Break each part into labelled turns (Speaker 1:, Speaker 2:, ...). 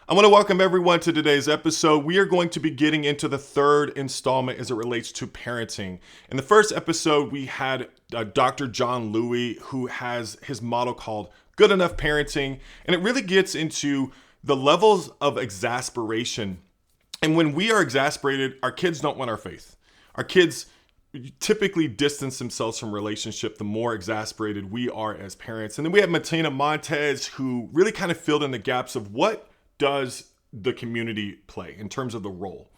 Speaker 1: I want to welcome everyone to today's episode. We are going to be getting into the third installment as it relates to parenting. In the first episode, we had Dr. John Louie, who has his model called Good Enough Parenting, and it really gets into the levels of exasperation. And when we are exasperated, our kids don't want our faith. Our kids typically distance themselves from relationship the more exasperated we are as parents. And then we have Martina Montez, who really kind of filled in the gaps of what does the community play in terms of the role.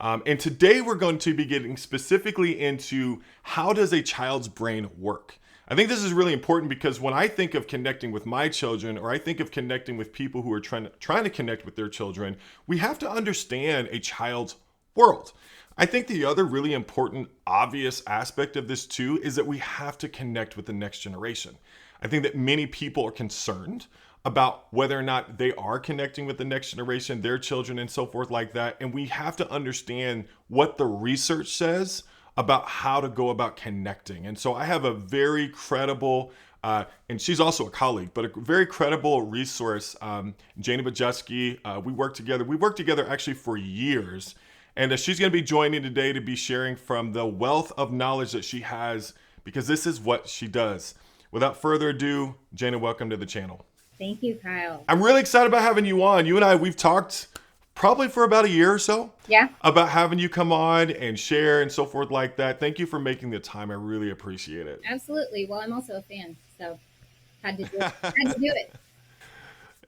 Speaker 1: And today we're going to be getting specifically into how does a child's brain work. I think this is really important because when I think of connecting with my children, or I think of connecting with people who are trying to connect with their children, we have to understand a child's world. I think the other really important, obvious aspect of this too is that we have to connect with the next generation. I think that many people are concerned about whether or not they are connecting with the next generation, their children and so forth like that. And we have to understand what the research says about how to go about connecting. And so I have a very credible, and she's also a colleague, but a very credible resource, Jayna Baczwaski. We worked together actually for years. And she's going to be joining today to be sharing from the wealth of knowledge that she has, because this is what she does. Without further ado, Jayna, welcome to the channel.
Speaker 2: Thank you, Kyle.
Speaker 1: I'm really excited about having you on. You and I, we've talked probably for about a year or so.
Speaker 2: Yeah.
Speaker 1: About having you come on and share and so forth like that. Thank you for making the time. I really appreciate it.
Speaker 2: Absolutely. Well, I'm also a fan, so had to do it.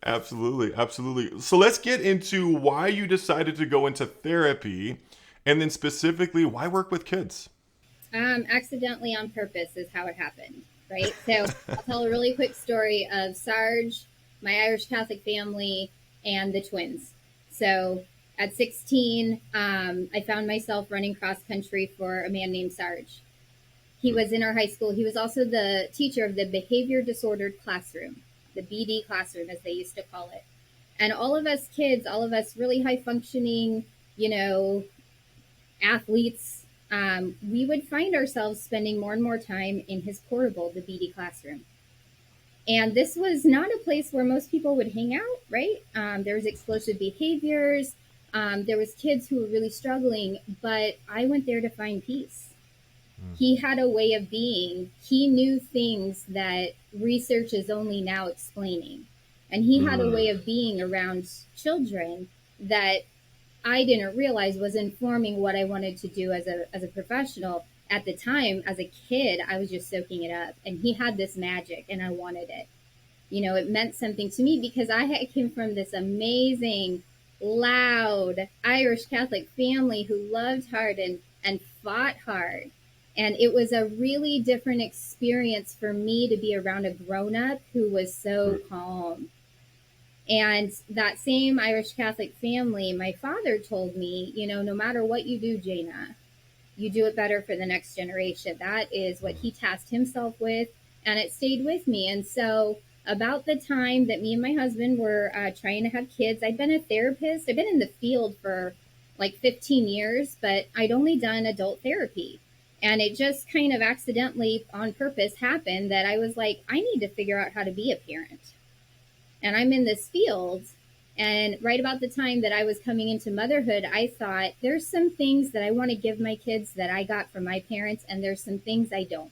Speaker 1: Absolutely. Absolutely. So let's get into why you decided to go into therapy, and then specifically why work with kids.
Speaker 2: Accidentally on purpose is how it happened, right? So I'll tell a really quick story of Sarge, my Irish Catholic family, and the twins. So at 16, I found myself running cross country for a man named Sarge. He was in our high school. He was also the teacher of the behavior disordered classroom, the BD classroom, as they used to call it. And all of us kids, all of us really high functioning, athletes, we would find ourselves spending more and more time in his portable, the BD classroom. And this was not a place where most people would hang out, right? There was explosive behaviors. There was kids who were really struggling, but I went there to find peace. He had a way of being. He knew things that research is only now explaining. And he had a way of being around children that I didn't realize was informing what I wanted to do as a professional. At the time, as a kid, I was just soaking it up. And he had this magic, and I wanted it. It meant something to me because I came from this amazing, loud Irish Catholic family who loved hard and fought hard. And it was a really different experience for me to be around a grown-up who was so calm. And that same Irish Catholic family, my father told me, no matter what you do, Jayna, you do it better for the next generation. That is what he tasked himself with, and it stayed with me. And so about the time that me and my husband were trying to have kids, I'd been a therapist. I've been in the field for like 15 years, but I'd only done adult therapy. And it just kind of accidentally, on purpose, happened that I was like, I need to figure out how to be a parent. And I'm in this field. And right about the time that I was coming into motherhood, I thought, there's some things that I want to give my kids that I got from my parents, and there's some things I don't.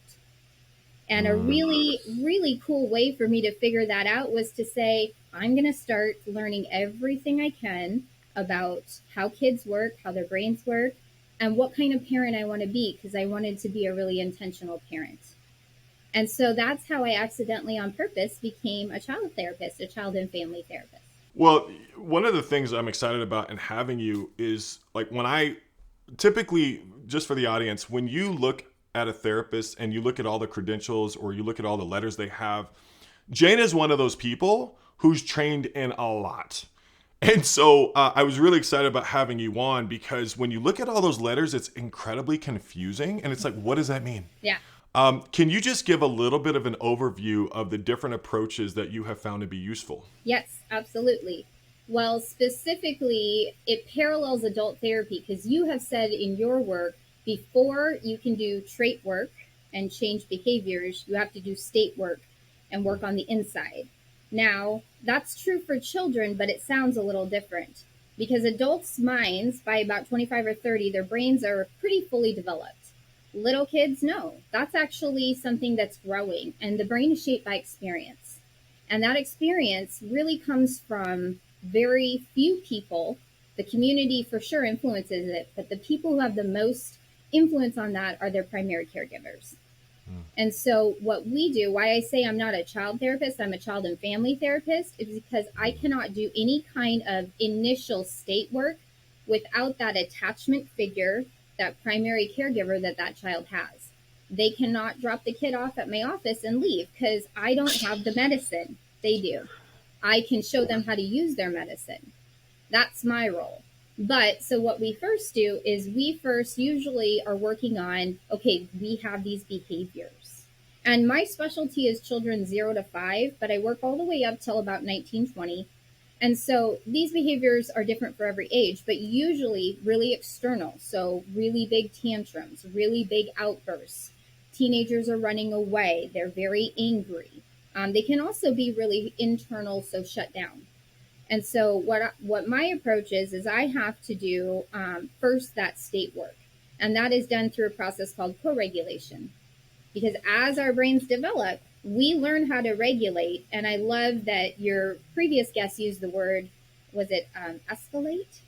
Speaker 2: And a really, really cool way for me to figure that out was to say, I'm going to start learning everything I can about how kids work, how their brains work, and what kind of parent I want to be, because I wanted to be a really intentional parent. And so that's how I accidentally, on purpose, became a child therapist, a child and family therapist.
Speaker 1: Well, one of the things I'm excited about in having you is like when I typically, just for the audience, when you look at a therapist and you look at all the credentials or you look at all the letters they have, Jayna is one of those people who's trained in a lot. And so I was really excited about having you on because when you look at all those letters, it's incredibly confusing. And it's like, what does that mean?
Speaker 2: Yeah.
Speaker 1: Can you just give a little bit of an overview of the different approaches that you have found to be useful?
Speaker 2: Yes, absolutely. Well, specifically, it parallels adult therapy because you have said in your work, before you can do trait work and change behaviors, you have to do state work and work on the inside. Now, that's true for children, but it sounds a little different because adults' minds, by about 25 or 30, their brains are pretty fully developed. Little kids, no. That's actually something that's growing, and the brain is shaped by experience. And that experience really comes from very few people. The community for sure influences it, but the people who have the most influence on that are their primary caregivers. And so, what we do, why I say I'm not a child therapist, I'm a child and family therapist, is because I cannot do any kind of initial state work without that attachment figure, that primary caregiver that child has. They cannot drop the kid off at my office and leave because I don't have the medicine. They do. I can show them how to use their medicine. That's my role. But so what we first do is we first usually are working on, okay, we have these behaviors. And my specialty is children 0 to 5, but I work all the way up till about 1920. And so these behaviors are different for every age, but usually really external. So really big tantrums, really big outbursts. Teenagers are running away. They're very angry. They can also be really internal, so shut down. And so what my approach is I have to do first that state work. And that is done through a process called co-regulation. Because as our brains develop, we learn how to regulate. And I love that your previous guest used the word, was it escalate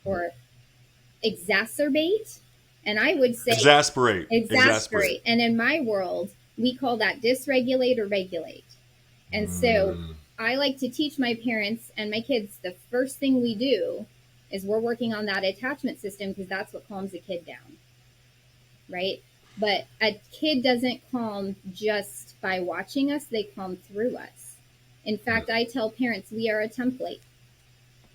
Speaker 2: or exacerbate? And I would say exasperate. And in my world, we call that dysregulate or regulate. And so I like to teach my parents and my kids the first thing we do is we're working on that attachment system because that's what calms a kid down, right? But a kid doesn't calm just by watching us, they calm through us. In fact, I tell parents we are a template.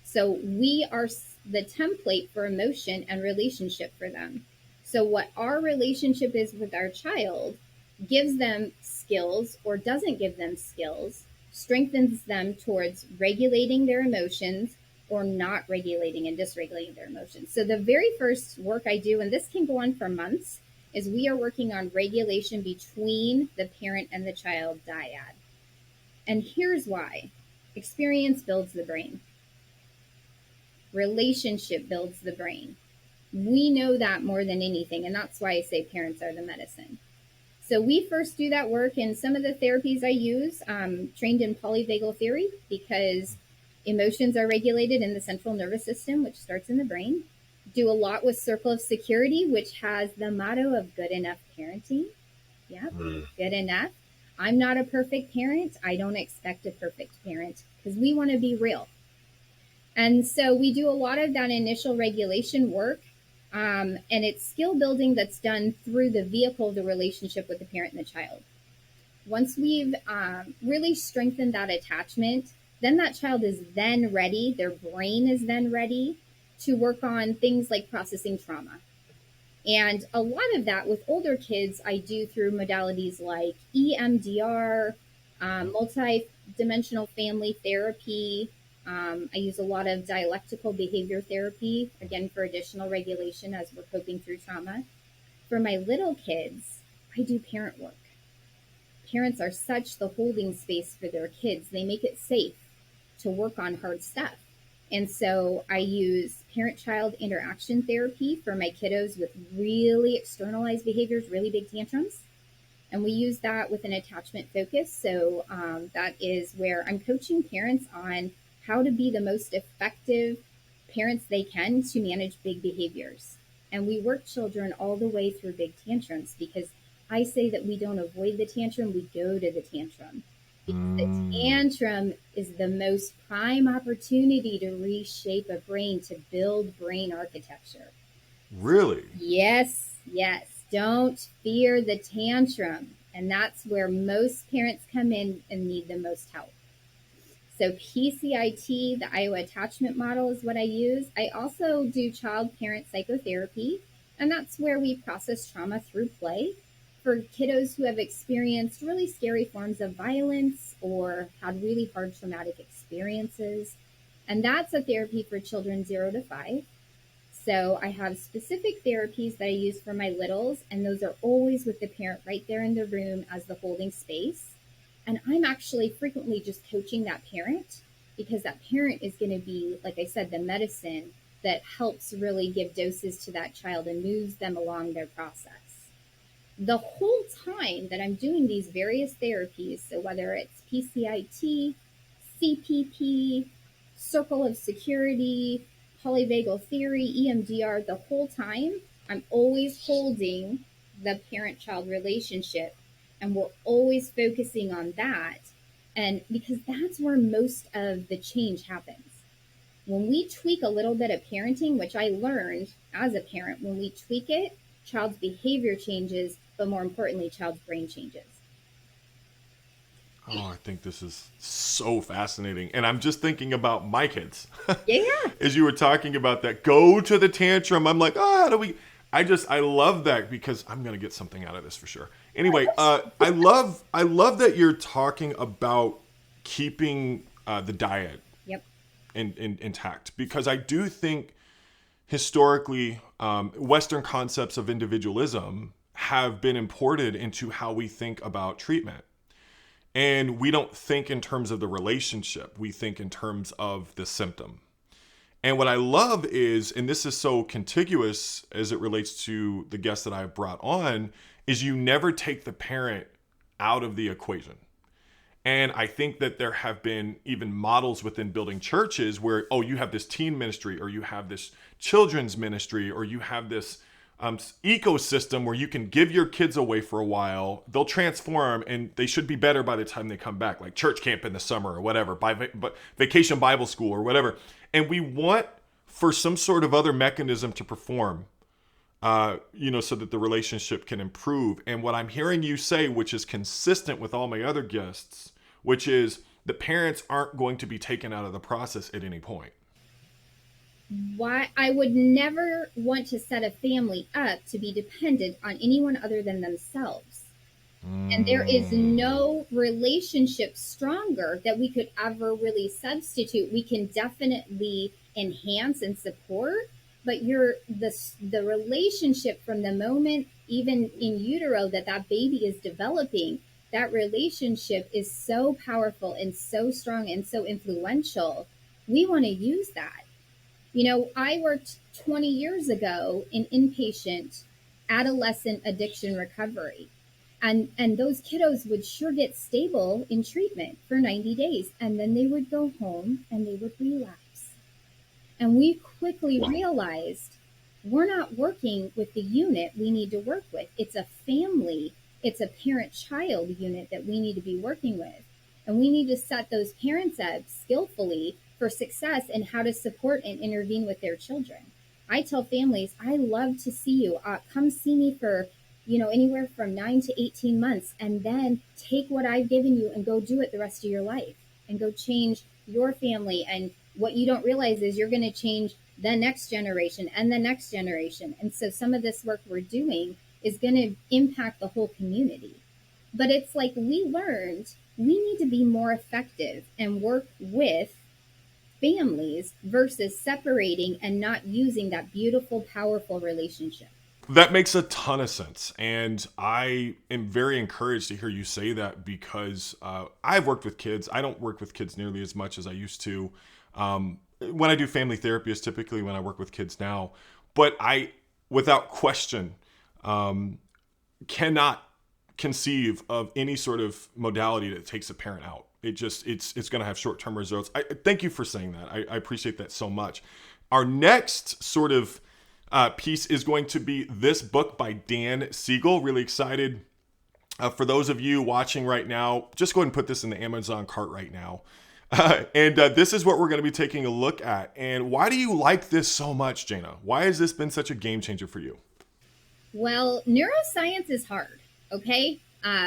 Speaker 2: So we are the template for emotion and relationship for them. So what our relationship is with our child gives them skills or doesn't give them skills, strengthens them towards regulating their emotions or not regulating and dysregulating their emotions. So the very first work I do, and this can go on for months, is we are working on regulation between the parent and the child dyad. And here's why. Experience builds the brain. Relationship builds the brain. We know that more than anything, and that's why I say parents are the medicine. So we first do that work, and some of the therapies I use, trained in polyvagal theory, because emotions are regulated in the central nervous system, which starts in the brain. Do a lot with circle of security, which has the motto of good enough parenting. Yeah, good enough. I'm not a perfect parent. I don't expect a perfect parent because we want to be real. And so we do a lot of that initial regulation work. And it's skill building that's done through the vehicle of the relationship with the parent and the child. Once we've really strengthened that attachment, then that child is then ready, their brain is then ready to work on things like processing trauma. And a lot of that with older kids, I do through modalities like EMDR, multi-dimensional family therapy. I use a lot of dialectical behavior therapy, again, for additional regulation as we're coping through trauma. For my little kids, I do parent work. Parents are such the holding space for their kids. They make it safe to work on hard stuff. And so I use parent-child interaction therapy for my kiddos with really externalized behaviors, really big tantrums. And we use that with an attachment focus. So that is where I'm coaching parents on how to be the most effective parents they can to manage big behaviors. And we work children all the way through big tantrums because I say that we don't avoid the tantrum, we go to the tantrum. Because the tantrum is the most prime opportunity to reshape a brain, to build brain architecture.
Speaker 1: Really?
Speaker 2: Yes. Don't fear the tantrum. And that's where most parents come in and need the most help. So PCIT, the Iowa attachment model, is what I use. I also do child-parent psychotherapy, and that's where we process trauma through play for kiddos who have experienced really scary forms of violence or had really hard traumatic experiences. And that's a therapy for children 0 to 5. So I have specific therapies that I use for my littles, and those are always with the parent right there in the room as the holding space. And I'm actually frequently just coaching that parent, because that parent is going to be, like I said, the medicine that helps really give doses to that child and moves them along their process. The whole time that I'm doing these various therapies, so whether it's PCIT, CPP, circle of security, polyvagal theory, EMDR, the whole time I'm always holding the parent child relationship, and we're always focusing on that. And because that's where most of the change happens. When we tweak a little bit of parenting, which I learned as a parent, when we tweak it, child's behavior changes, but more importantly, child's brain changes.
Speaker 1: Oh, I think this is so fascinating. And I'm just thinking about my kids.
Speaker 2: Yeah.
Speaker 1: As you were talking about that, go to the tantrum. I'm like, oh, how do we? I love that because I'm gonna get something out of this for sure. Anyway, I love that you're talking about keeping the diet
Speaker 2: Yep.
Speaker 1: intact, because I do think historically Western concepts of individualism have been imported into how we think about treatment. And we don't think in terms of the relationship. We think in terms of the symptom. And what I love is, and this is so contiguous as it relates to the guests that I've brought on, is you never take the parent out of the equation. And I think that there have been even models within building churches where, oh, you have this teen ministry, or you have this children's ministry, or you have this ecosystem where you can give your kids away for a while. They'll transform and they should be better by the time they come back, like church camp in the summer or whatever, vacation Bible school or whatever. And we want for some sort of other mechanism to perform, so that the relationship can improve. And what I'm hearing you say, which is consistent with all my other guests, which is the parents aren't going to be taken out of the process at any point.
Speaker 2: Why I would never want to set a family up to be dependent on anyone other than themselves. And there is no relationship stronger that we could ever really substitute. We can definitely enhance and support, but the relationship from the moment, even in utero, that baby is developing, that relationship is so powerful and so strong and so influential. We want to use that. I worked 20 years ago in inpatient adolescent addiction recovery. And those kiddos would sure get stable in treatment for 90 days. And then they would go home and they would relapse. And we quickly realized we're not working with the unit we need to work with. It's a family, it's a parent-child unit that we need to be working with. And we need to set those parents up skillfully for success and how to support and intervene with their children. I tell families, I love to see you. Come see me for, anywhere from 9 to 18 months, and then take what I've given you and go do it the rest of your life and go change your family. And what you don't realize is you're going to change the next generation and the next generation. And so some of this work we're doing is going to impact the whole community. But it's like we learned we need to be more effective and work with families versus separating and not using that beautiful, powerful relationship.
Speaker 1: That makes a ton of sense. And I am very encouraged to hear you say that, because I've worked with kids. I don't work with kids nearly as much as I used to. When I do family therapy is typically when I work with kids now. But I, without question, cannot conceive of any sort of modality that takes a parent out. It's going to have short-term results. I thank you for saying that. I appreciate that so much. Our next sort of piece is going to be this book by Dan Siegel. Really excited. For those of you watching right now, just go ahead and put this in the Amazon cart right now. And this is what we're going to be taking a look at. And why do you like this so much, Jayna? Why has this been such a game changer for you?
Speaker 2: Well, neuroscience is hard, okay?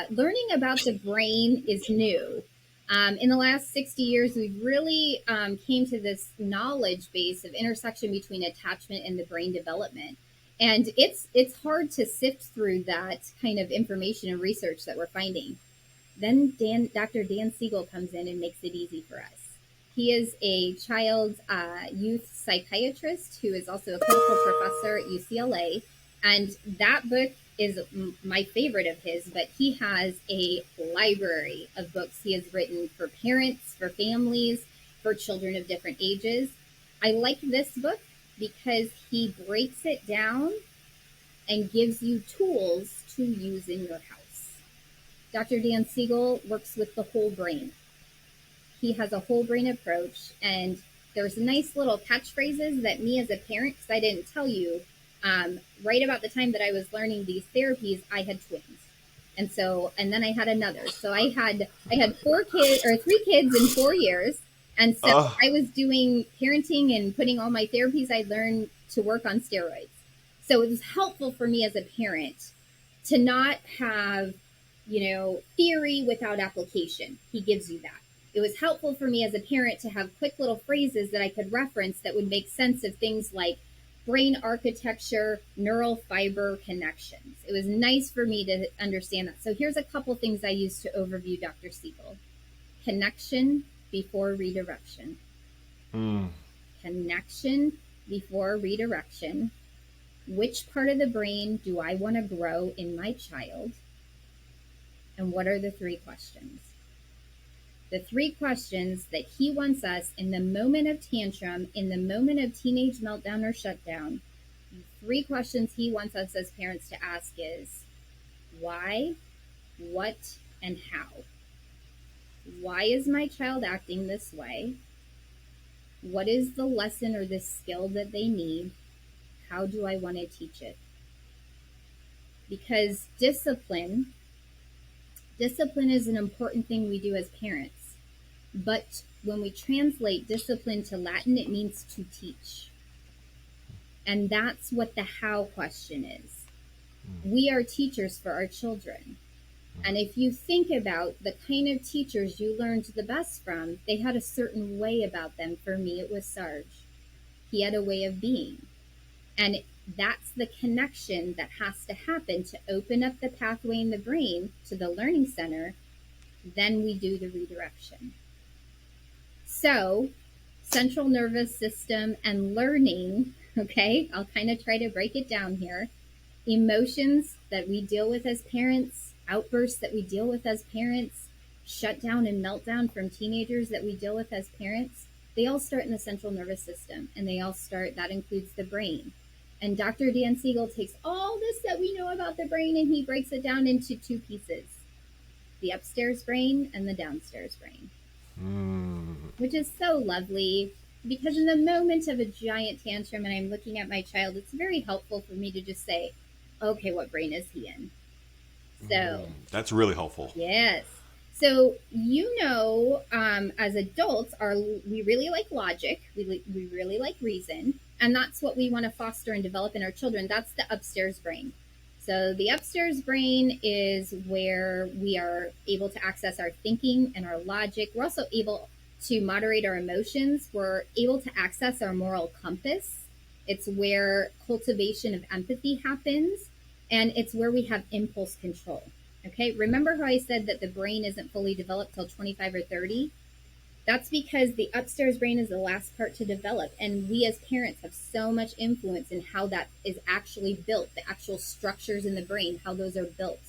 Speaker 2: Learning about the brain is new. In the last 60 years, we've really came to this knowledge base of intersection between attachment and the brain development. And it's hard to sift through that kind of information and research that we're finding. Then Dr. Dan Siegel comes in and makes it easy for us. He is a child youth psychiatrist who is also a clinical professor at UCLA. And that book is my favorite of his, but he has a library of books he has written for parents, for families, for children of different ages. I like this book because he breaks it down and gives you tools to use in your house. Dr. Dan Siegel works with the whole brain. He has a whole brain approach, and there's nice little catchphrases that me as a parent, because I didn't tell you, right about the time that I was learning these therapies, I had twins. And then I had another. So I had 3 kids in 4 years. And so I was doing parenting and putting all my therapies I learned to work on steroids. So it was helpful for me as a parent to not have, theory without application. He gives you that. It was helpful for me as a parent to have quick little phrases that I could reference that would make sense of things like brain architecture, neural fiber connections. It was nice for me to understand that. So here's a couple things I used to overview Dr. Siegel. Connection before redirection. Connection before redirection. Which part of the brain do I want to grow in my child? And what are the 3 questions? The 3 questions that he wants us in the moment of tantrum, in the moment of teenage meltdown or shutdown, the 3 questions he wants us as parents to ask is why, what, and how. Why is my child acting this way? What is the lesson or the skill that they need? How do I want to teach it? Because discipline is an important thing we do as parents. But when we translate discipline to Latin, it means to teach. And that's what the how question is. We are teachers for our children. And if you think about the kind of teachers you learned the best from, they had a certain way about them. For me, it was Sarge. He had a way of being. And that's the connection that has to happen to open up the pathway in the brain to the learning center. Then we do the redirection. So, central nervous system and learning, okay, I'll kind of try to break it down here. Emotions that we deal with as parents, outbursts that we deal with as parents, shutdown and meltdown from teenagers that we deal with as parents, they all start in the central nervous system, and that includes the brain. And Dr. Dan Siegel takes all this that we know about the brain and he breaks it down into 2 pieces, the upstairs brain and the downstairs brain. Which is so lovely, because in the moment of a giant tantrum and I'm looking at my child, it's very helpful for me to just say, okay, what brain is he in? So
Speaker 1: that's really helpful.
Speaker 2: Yes. So, as adults, we really like logic. We really like reason. And that's what we want to foster and develop in our children. That's the upstairs brain. So the upstairs brain is where we are able to access our thinking and our logic. We're also able to moderate our emotions. We're able to access our moral compass. It's where cultivation of empathy happens. And it's where we have impulse control. Okay, remember how I said that the brain isn't fully developed till 25 or 30? That's because the upstairs brain is the last part to develop. And we as parents have so much influence in how that is actually built, the actual structures in the brain, how those are built.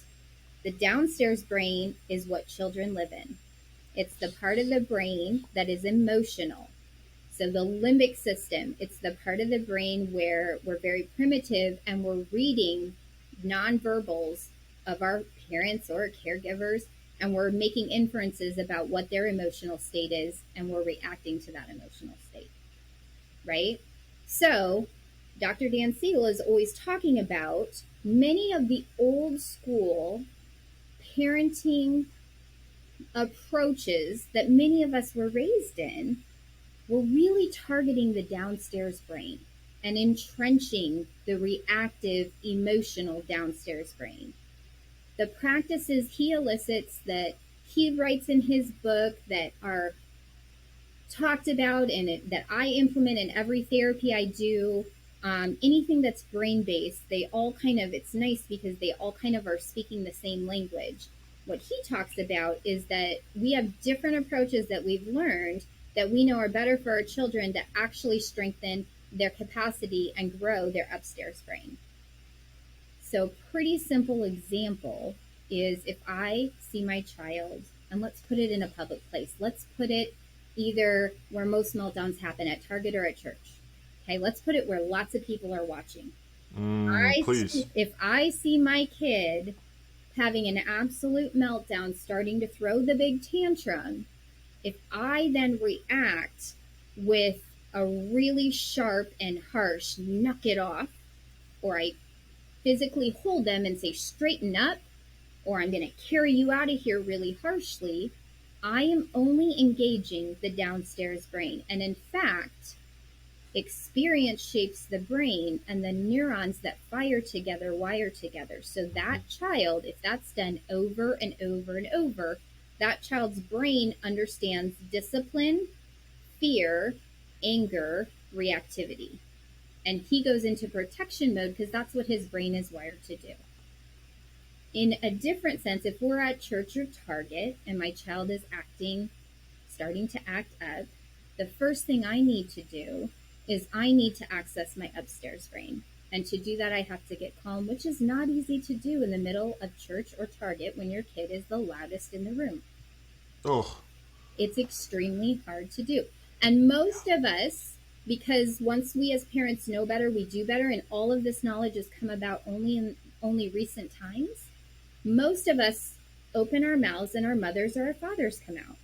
Speaker 2: The downstairs brain is what children live in. It's the part of the brain that is emotional. So the limbic system, it's the part of the brain where we're very primitive and we're reading nonverbals of our parents or caregivers, and we're making inferences about what their emotional state is, and we're reacting to that emotional state, right? So Dr. Dan Siegel is always talking about many of the old school parenting approaches that many of us were raised in were really targeting the downstairs brain and entrenching the reactive, emotional downstairs brain. The practices he elicits that he writes in his book that are talked about and that I implement in every therapy I do, anything that's brain-based, it's nice because they all kind of are speaking the same language. What he talks about is that we have different approaches that we've learned that we know are better for our children to actually strengthen their capacity and grow their upstairs brain. So, pretty simple example is if I see my child, and let's put it in a public place. Let's put it either where most meltdowns happen, at Target or at church. Okay, let's put it where lots of people are watching.
Speaker 1: Please.
Speaker 2: If I see my kid having an absolute meltdown, starting to throw the big tantrum, if I then react with a really sharp and harsh knock it off, or I physically hold them and say straighten up, or I'm going to carry you out of here really harshly, I am only engaging the downstairs brain. And in fact, experience shapes the brain, and the neurons that fire together wire together. So that child, if that's done over and over and over, that child's brain understands discipline, fear, anger, reactivity. And he goes into protection mode because that's what his brain is wired to do. In a different sense, if we're at church or Target and my child is starting to act up, the first thing I need to do is I need to access my upstairs brain. And to do that, I have to get calm, which is not easy to do in the middle of church or Target when your kid is the loudest in the room.
Speaker 1: Oh.
Speaker 2: It's extremely hard to do. And most of us, because once we as parents know better, we do better, and all of this knowledge has come about only in recent times, most of us open our mouths and our mothers or our fathers come out.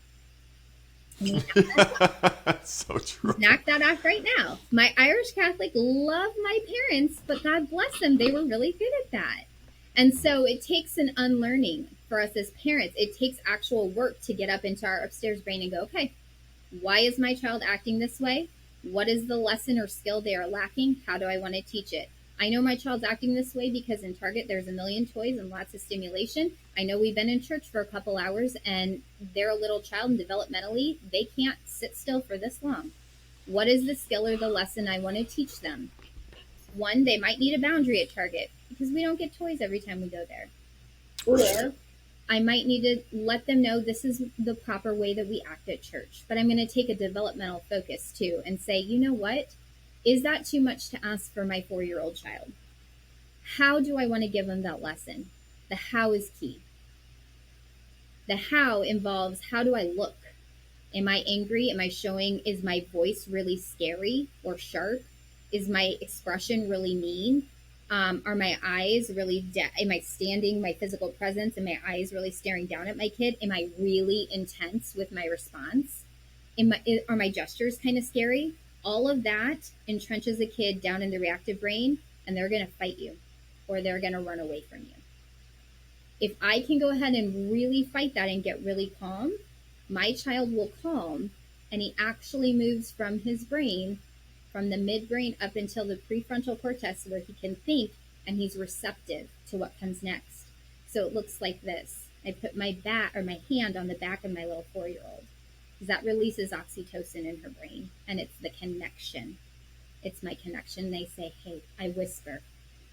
Speaker 1: So true.
Speaker 2: Knock that off right now. My Irish Catholic love my parents, but God bless them, they were really good at that. And so it takes an unlearning for us as parents. It takes actual work to get up into our upstairs brain and go, okay, why is my child acting this way? What is the lesson or skill they are lacking? How do I want to teach it? I know my child's acting this way because in Target there's a million toys and lots of stimulation. I know we've been in church for a couple hours and they're a little child and developmentally they can't sit still for this long. What is the skill or the lesson I want to teach them? One, they might need a boundary at Target because we don't get toys every time we go there. Or I might need to let them know this is the proper way that we act at church. But I'm going to take a developmental focus too and say, you know what? Is that too much to ask for my 4-year-old child? How do I want to give them that lesson? The how is key. The how involves, how do I look? Am I angry? Am I showing, is my voice really scary or sharp? Is my expression really mean? Are my eyes really, am I standing, my physical presence, and my eyes really staring down at my kid? Am I really intense with my response? Are my gestures kind of scary? All of that entrenches a kid down in the reactive brain, and they're going to fight you, or they're going to run away from you. If I can go ahead and really fight that and get really calm, my child will calm, and he actually moves from his brain, from the midbrain up until the prefrontal cortex where he can think and he's receptive to what comes next. So it looks like this. I put my hand on the back of my little 4-year-old because that releases oxytocin in her brain, and it's the connection. It's my connection. They say, hey, I whisper.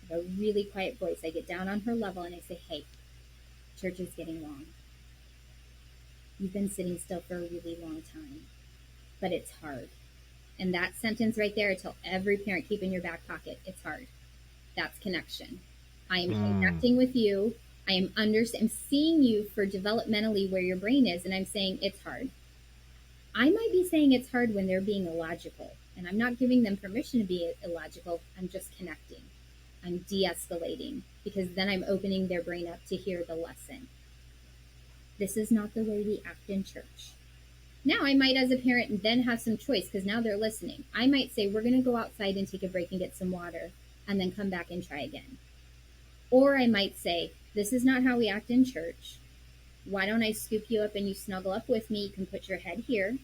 Speaker 2: I have a really quiet voice. I get down on her level and I say, hey, church is getting long. You've been sitting still for a really long time, but it's hard. And that sentence right there, I tell every parent, keep in your back pocket, it's hard. That's connection. I am connecting with you. I'm seeing you for developmentally where your brain is, and I'm saying it's hard. I might be saying it's hard when they're being illogical, and I'm not giving them permission to be illogical. I'm just connecting. I'm de-escalating, because then I'm opening their brain up to hear the lesson. This is not the way we act in church. Now I might, as a parent, then have some choice because now they're listening. I might say, we're going to go outside and take a break and get some water and then come back and try again. Or I might say, this is not how we act in church. Why don't I scoop you up and you snuggle up with me? You can put your head here.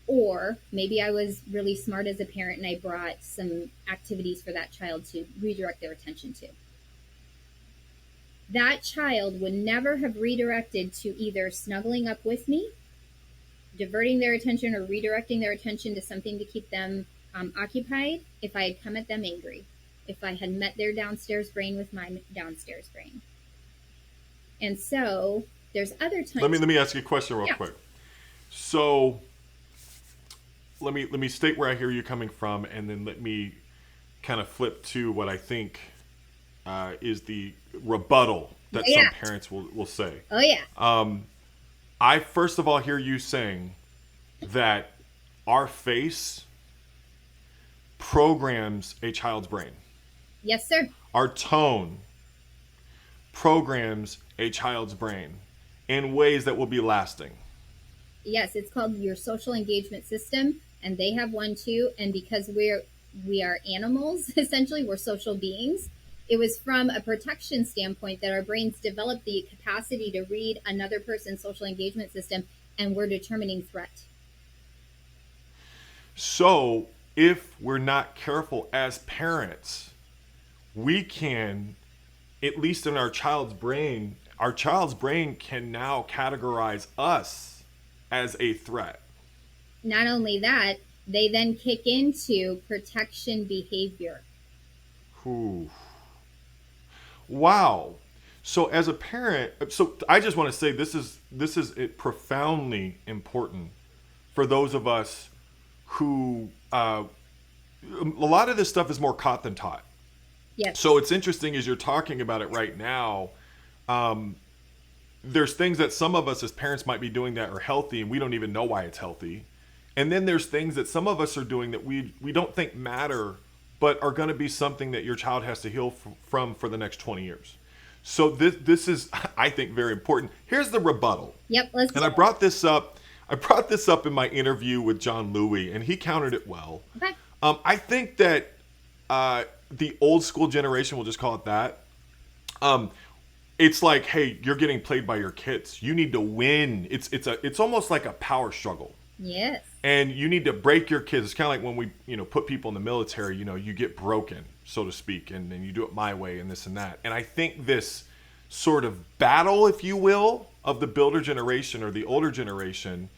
Speaker 2: Or maybe I was really smart as a parent and I brought some activities for that child to redirect their attention to. That child would never have redirected to either snuggling up with me, diverting their attention, or redirecting their attention to something to keep them occupied if I had come at them angry, if I had met their downstairs brain with my downstairs brain. And so there's other times.
Speaker 1: Let me ask you a question real quick. So let me state where I hear you coming from, and then let me kind of flip to what I think is the rebuttal that
Speaker 2: Yeah.
Speaker 1: some parents will say.
Speaker 2: Oh yeah.
Speaker 1: I first of all hear you saying that our face programs a child's brain.
Speaker 2: Yes, sir.
Speaker 1: Our tone programs a child's brain in ways that will be lasting.
Speaker 2: Yes, it's called your social engagement system, and they have one too. And because we are animals, essentially, we're social beings. It was from a protection standpoint that our brains developed the capacity to read another person's social engagement system, and we're determining threat.
Speaker 1: So, if we're not careful as parents, we can, at least in our child's brain can now categorize us as a threat.
Speaker 2: Not only that, they then kick into protection behavior.
Speaker 1: Ooh. Wow. So as a parent, so I just want to say this is profoundly important for those of us who a lot of this stuff is more caught than taught.
Speaker 2: Yes.
Speaker 1: So it's interesting as you're talking about it right now. There's things that some of us as parents might be doing that are healthy, and we don't even know why it's healthy. And then there's things that some of us are doing that we don't think matter, but are going to be something that your child has to heal from for the next 20 years. So this is, I think, very important. Here's the rebuttal.
Speaker 2: Yep. Let's.
Speaker 1: And I brought this up. I brought this up in my interview with John Louie, and he countered it well.
Speaker 2: Okay.
Speaker 1: I think that the old school generation, we'll just call it that. It's like, hey, you're getting played by your kids. You need to win. It's almost like a power struggle.
Speaker 2: Yes.
Speaker 1: And you need to break your kids. It's kind of like when we, put people in the military, you get broken, so to speak, and then you do it my way and this and that. And I think this sort of battle, if you will, of the builder generation or the older generation,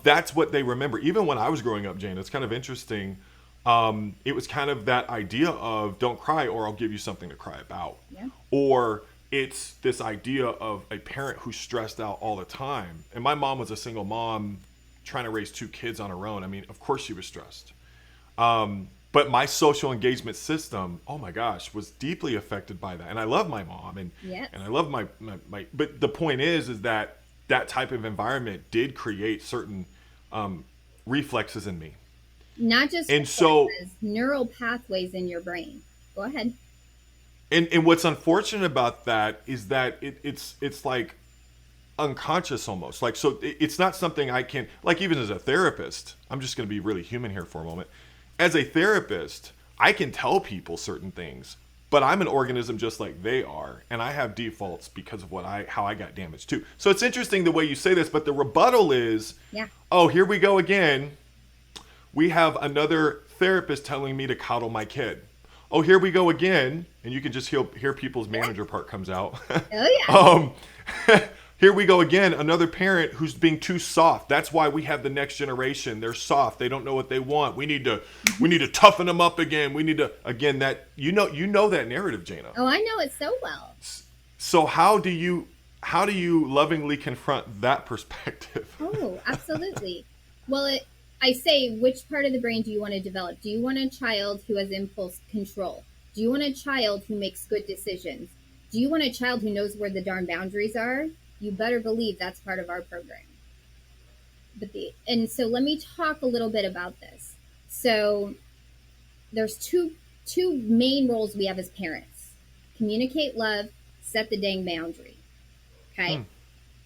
Speaker 1: that's what they remember. Even when I was growing up, Jayna, it's kind of interesting. It was kind of that idea of don't cry or I'll give you something to cry about.
Speaker 2: Yeah.
Speaker 1: Or it's this idea of a parent who's stressed out all the time. And my mom was a single mom trying to raise 2 kids on her own. I mean, of course she was stressed. But my social engagement system, oh my gosh, was deeply affected by that. And I love my mom and
Speaker 2: Yes.
Speaker 1: and I love my but the point is that type of environment did create certain reflexes in me.
Speaker 2: Not just
Speaker 1: And so
Speaker 2: neural pathways in your brain. Go ahead.
Speaker 1: and what's unfortunate about that is that it's like unconscious almost. Like, so it's not something I can, like, even as a therapist, I'm just going to be really human here for a moment. As a therapist, I can tell people certain things, but I'm an organism just like they are, and I have defaults because of how I got damaged too. So it's interesting the way you say this, but the rebuttal is,
Speaker 2: Yeah.
Speaker 1: oh, here we go again. We have another therapist telling me to coddle my kid. Oh, here we go again, and you can just hear people's manager part comes out.
Speaker 2: Oh yeah.
Speaker 1: Here we go again, another parent who's being too soft. That's why we have the next generation. They're soft. They don't know what they want. We need to toughen them up again. We need to, again, that you know that narrative, Jayna.
Speaker 2: Oh, I know it so well.
Speaker 1: So how do you lovingly confront that perspective?
Speaker 2: Oh, absolutely. Well, I say, which part of the brain do you want to develop? Do you want a child who has impulse control? Do you want a child who makes good decisions? Do you want a child who knows where the darn boundaries are? You better believe that's part of our program. And so let me talk a little bit about this. So there's two main roles we have as parents: communicate love, set the dang boundary. Okay.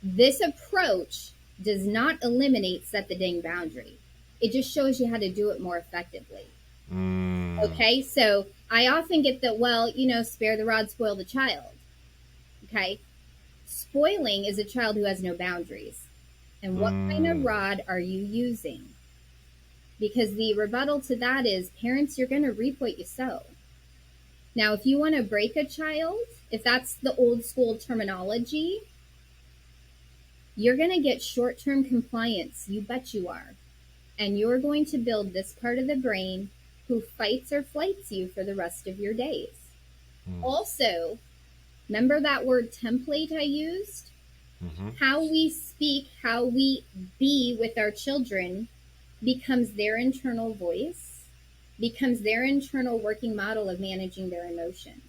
Speaker 2: This approach does not eliminate set the dang boundary. It just shows you how to do it more effectively. Okay. So I often get that, well, spare the rod, spoil the child. Okay. Spoiling is a child who has no boundaries. And what kind of rod are you using? Because the rebuttal to that is, parents, you're going to reap what you sow. Now, if you want to break a child, if that's the old school terminology, you're going to get short-term compliance. You bet you are. And you're going to build this part of the brain who fights or flights you for the rest of your days. Also, remember that word template I used? How we speak, how we be with our children becomes their internal voice, becomes their internal working model of managing their emotions.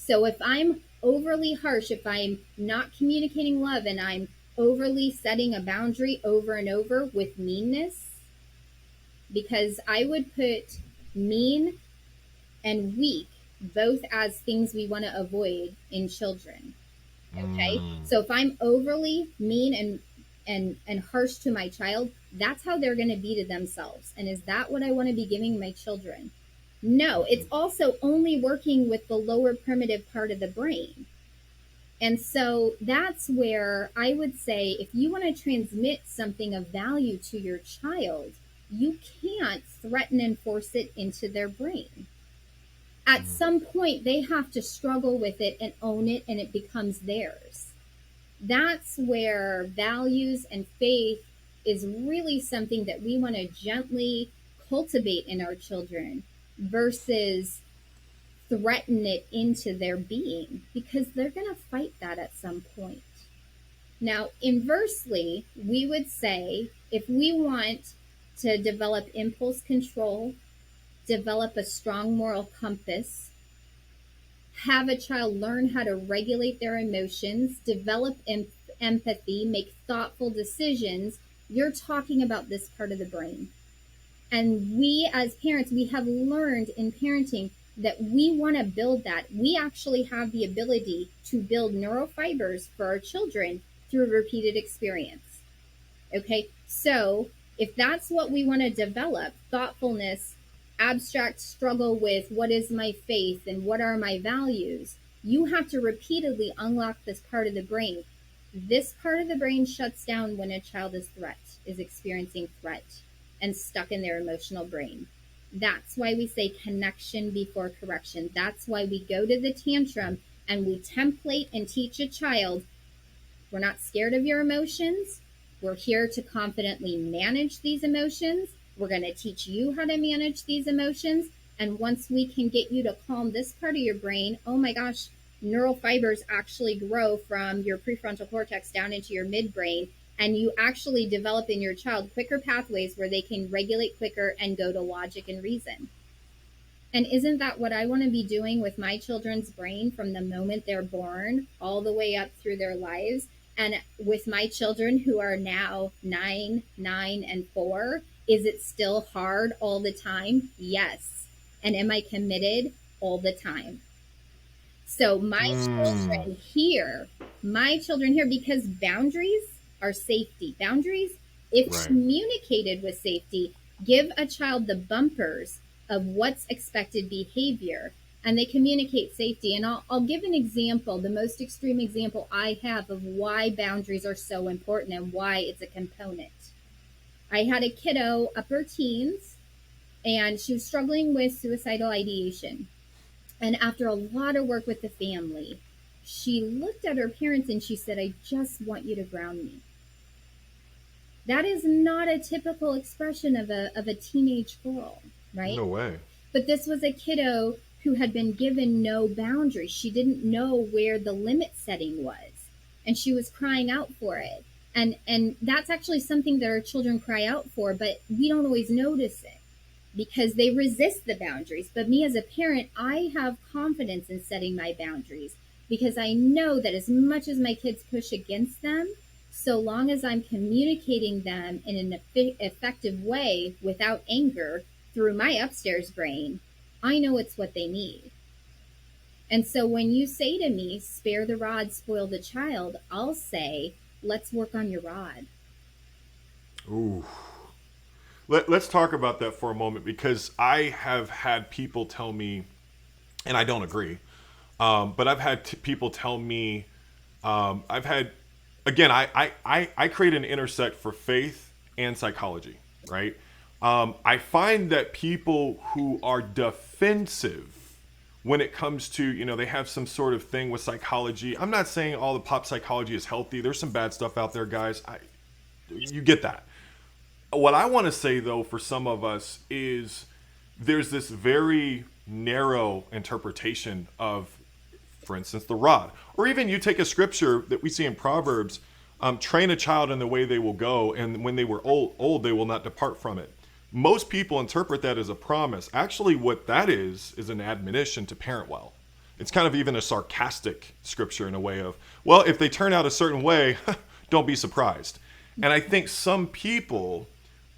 Speaker 2: So if I'm overly harsh, if I'm not communicating love and I'm overly setting a boundary over and over with meanness, because I would put mean and weak both as things we want to avoid in children. Okay. So if I'm overly mean and harsh to my child, that's how they're going to be to themselves. And is that what I want to be giving my children? No, it's also only working with the lower primitive part of the brain. And so that's where I would say if you want to transmit something of value to your child, you can't threaten and force it into their brain. At some point, they have to struggle with it and own it, and it becomes theirs. That's where values and faith is really something that we want to gently cultivate in our children versus threaten it into their being, because they're going to fight that at some point. Now, inversely, we would say if we want to develop impulse control, develop a strong moral compass, have a child learn how to regulate their emotions, develop empathy, make thoughtful decisions, you're talking about this part of the brain. And we as parents, we have learned in parenting that we want to build that. We actually have the ability to build neurofibers for our children through repeated experience. Okay, so if that's what we want to develop, thoughtfulness, abstract struggle with what is my faith and what are my values, you have to repeatedly unlock this part of the brain. This part of the brain shuts down when a child is experiencing threat and stuck in their emotional brain. That's why we say connection before correction. That's why we go to the tantrum and we template and teach a child, we're not scared of your emotions. We're here to confidently manage these emotions. We're going to teach you how to manage these emotions. And once we can get you to calm this part of your brain, oh my gosh, neural fibers actually grow from your prefrontal cortex down into your midbrain. And you actually develop in your child quicker pathways where they can regulate quicker and go to logic and reason. And isn't that what I want to be doing with my children's brain from the moment they're born all the way up through their lives? And with my children who are now 9, and 4, is it still hard all the time? Yes. And am I committed all the time? So my children here, because boundaries are safety. Boundaries, if communicated with safety, give a child the bumpers of what's expected behavior, and they communicate safety. And I'll give an example, the most extreme example I have of why boundaries are so important and why it's a component. I had a kiddo, upper teens, and she was struggling with suicidal ideation. And after a lot of work with the family, she looked at her parents and she said, I just want you to ground me. That is not a typical expression of a teenage girl, right?
Speaker 1: No way.
Speaker 2: But this was a kiddo who had been given no boundaries. She didn't know where the limit setting was, and she was crying out for it. And that's actually something that our children cry out for, but we don't always notice it because they resist the boundaries. But me as a parent, I have confidence in setting my boundaries because I know that as much as my kids push against them, so long as I'm communicating them in an effective way without anger through my upstairs brain, I know it's what they need. And so when you say to me, spare the rod, spoil the child, I'll say, let's work on your rod.
Speaker 1: Ooh. Let's talk about that for a moment, because I have had people tell me, and I don't agree, but I've had people tell me, I create an intersect for faith and psychology, right? I find that people who are defensive when it comes to, they have some sort of thing with psychology. I'm not saying all the pop psychology is healthy. There's some bad stuff out there, guys. You get that. What I want to say, though, for some of us is there's this very narrow interpretation of, for instance, the rod. Or even you take a scripture that we see in Proverbs, train a child in the way they will go, and when they were old, they will not depart from it. Most people interpret that as a promise. Actually, what that is an admonition to parent well. it's kind of even a sarcastic scripture in a way of, well, if they turn out a certain way, don't be surprised. And I think some people,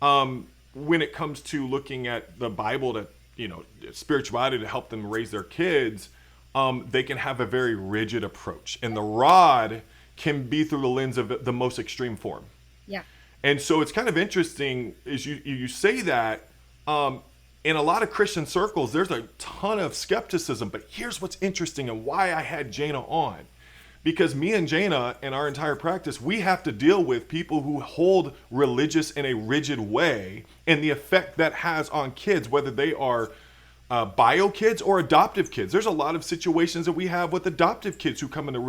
Speaker 1: when it comes to looking at the Bible to, spirituality to help them raise their kids, they can have a very rigid approach. And the rod can be through the lens of the most extreme form.
Speaker 2: Yeah.
Speaker 1: And so it's kind of interesting as you say that, in a lot of Christian circles, there's a ton of skepticism. But here's what's interesting and why I had Jayna on. Because me and Jayna, in our entire practice, we have to deal with people who hold religious in a rigid way and the effect that has on kids, whether they are bio kids or adoptive kids. There's a lot of situations that we have with adoptive kids who come into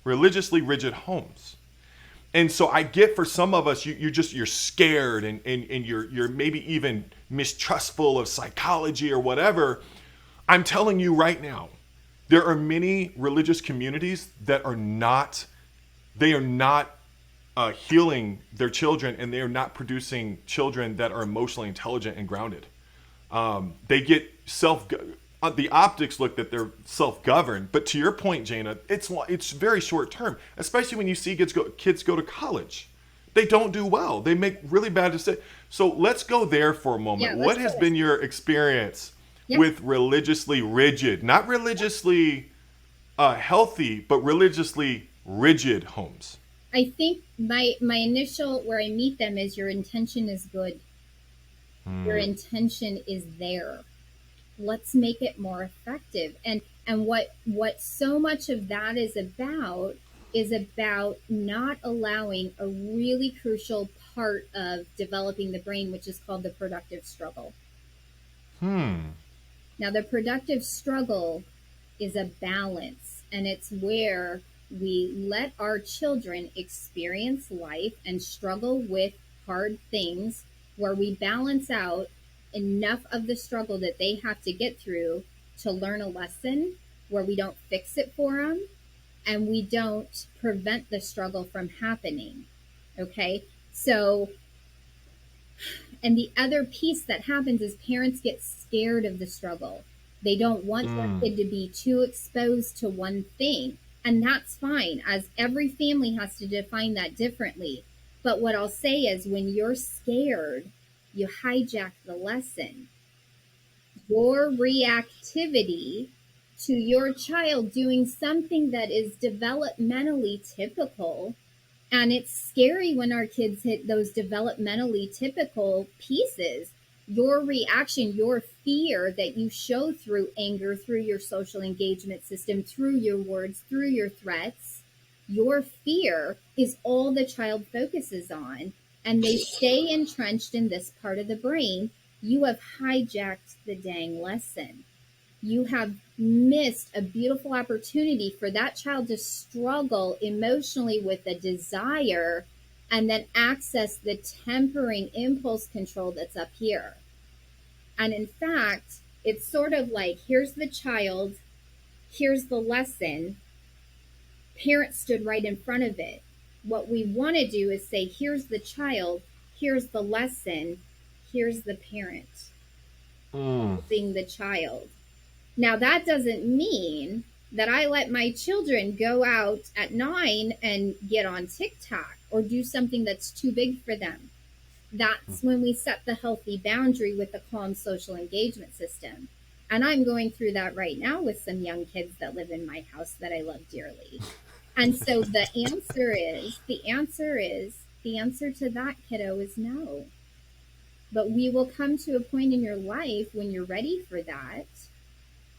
Speaker 1: religiously rigid homes. And so I get, for some of us, you're scared and you're maybe even mistrustful of psychology or whatever. I'm telling you right now, there are many religious communities that are not healing their children, and they are not producing children that are emotionally intelligent and grounded. They get the optics look that they're self-governed, but to your point, Jayna, it's very short term, especially when you see kids go to college. They don't do well. They make really bad decisions. So let's go there for a moment. What has been your experience with religiously rigid, not religiously healthy, but religiously rigid homes?
Speaker 2: I think my initial, where I meet them, is your intention is good. Your intention is there. Let's make it more effective. And what so much of that is about not allowing a really crucial part of developing the brain, which is called the productive struggle. Now, the productive struggle is a balance, and it's where we let our children experience life and struggle with hard things, where we balance out enough of the struggle that they have to get through to learn a lesson, where we don't fix it for them and we don't prevent the struggle from happening. Okay? So, and the other piece that happens is parents get scared of the struggle. They don't want their kid to be too exposed to one thing. And that's fine, as every family has to define that differently. But what I'll say is, when you're scared, you hijack the lesson. Your reactivity to your child doing something that is developmentally typical, and it's scary when our kids hit those developmentally typical pieces. Your reaction, your fear that you show through anger, through your social engagement system, through your words, through your threats, your fear is all the child focuses on, and they stay entrenched in this part of the brain. You have hijacked the dang lesson. You have missed a beautiful opportunity for that child to struggle emotionally with a desire and then access the tempering impulse control that's up here. And in fact, it's sort of like, here's the child, here's the lesson. Parents stood right in front of it. What we want to do is say, here's the child, here's the lesson, here's the parent helping the child. Now, that doesn't mean that I let my children go out at 9 and get on TikTok or do something that's too big for them. That's when we set the healthy boundary with the calm social engagement system. And I'm going through that right now with some young kids that live in my house that I love dearly. And so the answer to that, kiddo, is no. But we will come to a point in your life when you're ready for that.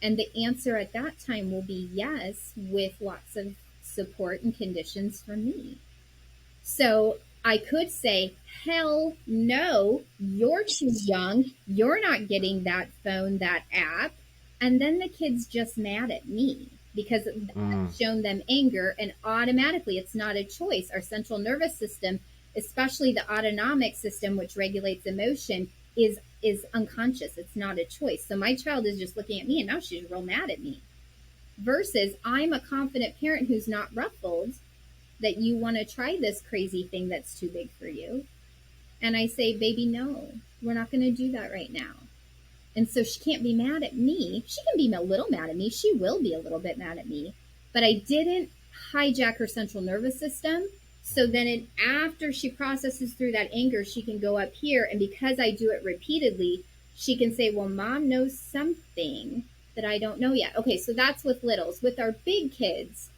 Speaker 2: And the answer at that time will be yes, with lots of support and conditions from me. So I could say, hell no, you're too young. You're not getting that phone, that app. And then the kid's just mad at me because I've shown them anger, and automatically it's not a choice. Our central nervous system, especially the autonomic system, which regulates emotion, is unconscious. It's not a choice. So my child is just looking at me, and now she's real mad at me. Versus I'm a confident parent who's not ruffled that you want to try this crazy thing that's too big for you. And I say, baby, no, we're not going to do that right now. And so she can't be mad at me. She can be a little mad at me. She will be a little bit mad at me. But I didn't hijack her central nervous system. So then after she processes through that anger, she can go up here. And because I do it repeatedly, she can say, well, mom knows something that I don't know yet. Okay, so that's with littles. With our big kids,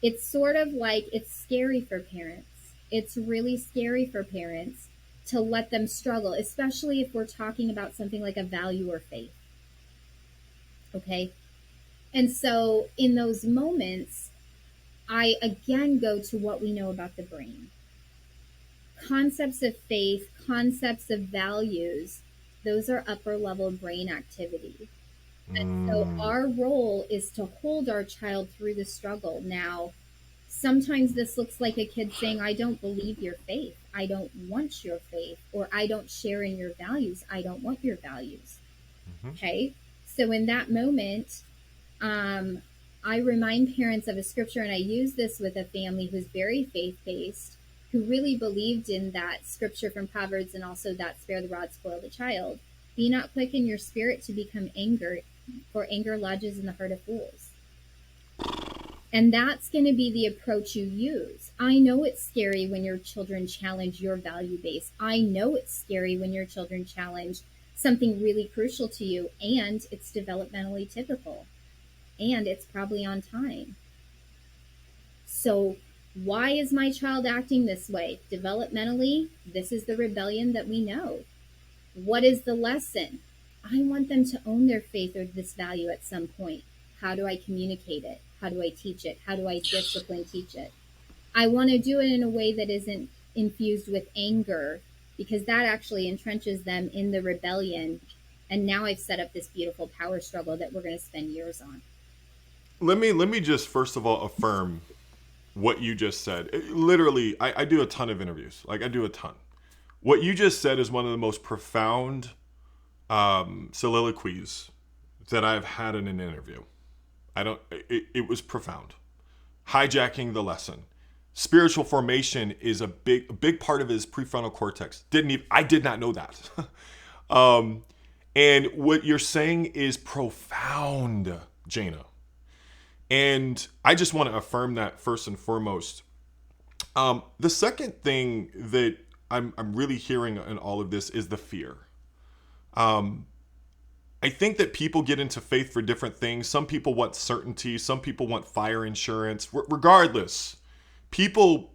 Speaker 2: it's sort of like it's scary for parents. It's really scary for parents to let them struggle, especially if we're talking about something like a value or faith. Okay? And so in those moments, I again go to what we know about the brain. Concepts of faith, concepts of values, those are upper level brain activity. And so our role is to hold our child through the struggle. Now, sometimes this looks like a kid saying, I don't believe your faith. I don't want your faith. Or I don't share in your values. I don't want your values. Okay? So in that moment, I remind parents of a scripture, and I use this with a family who's very faith-based, who really believed in that scripture from Proverbs and also that spare the rod, spoil the child. Be not quick in your spirit to become angry, for anger lodges in the heart of fools. And that's going to be the approach you use. I know it's scary when your children challenge your value base. I know it's scary when your children challenge something really crucial to you, and it's developmentally typical, and it's probably on time. So why is my child acting this way? Developmentally, this is the rebellion that we know. What is the lesson? I want them to own their faith or this value at some point. How do I communicate it? How do I teach it? How do I discipline teach it? I want to do it in a way that isn't infused with anger, because that actually entrenches them in the rebellion. And now I've set up this beautiful power struggle that we're going to spend years on.
Speaker 1: Let me just first of all affirm what you just said. Literally, I do a ton of interviews. Like, I do a ton. What you just said is one of the most profound soliloquies that I've had in an interview. It was profound. Hijacking the lesson. Spiritual formation is a big part of his prefrontal cortex. I did not know that. And what you're saying is profound, Jayna. And I just want to affirm that first and foremost. The second thing that I'm really hearing in all of this is the fear. I think that people get into faith for different things. Some people want certainty. Some people want fire insurance. Regardless, people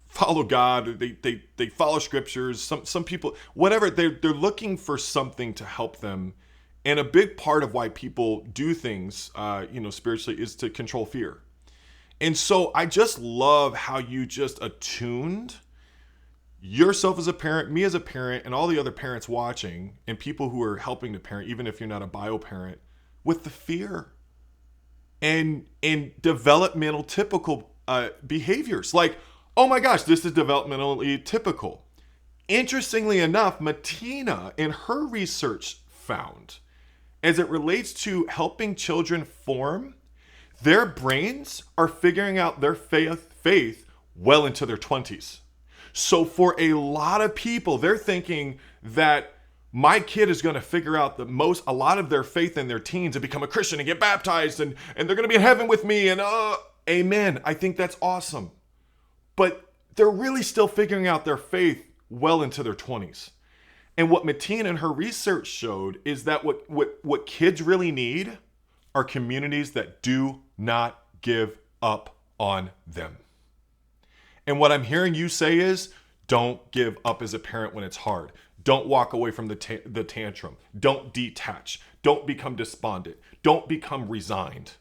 Speaker 1: follow God. They follow scriptures. Some people, whatever, they're looking for something to help them. And a big part of why people do things, spiritually, is to control fear. And so I just love how you just attuned yourself as a parent, me as a parent, and all the other parents watching, and people who are helping to parent, even if you're not a bio parent, with the fear and developmental typical behaviors. Like, oh my gosh, this is developmentally typical. Interestingly enough, Matina in her research found, as it relates to helping children form, their brains are figuring out their faith well into their 20s. So for a lot of people, they're thinking that my kid is going to figure out a lot of their faith in their teens and become a Christian and get baptized and they're going to be in heaven with me and amen. I think that's awesome. But they're really still figuring out their faith well into their 20s. And what Mateen and her research showed is that what kids really need are communities that do not give up on them. And what I'm hearing you say is, don't give up as a parent when it's hard. Don't walk away from the tantrum. Don't detach. Don't become despondent. Don't become resigned.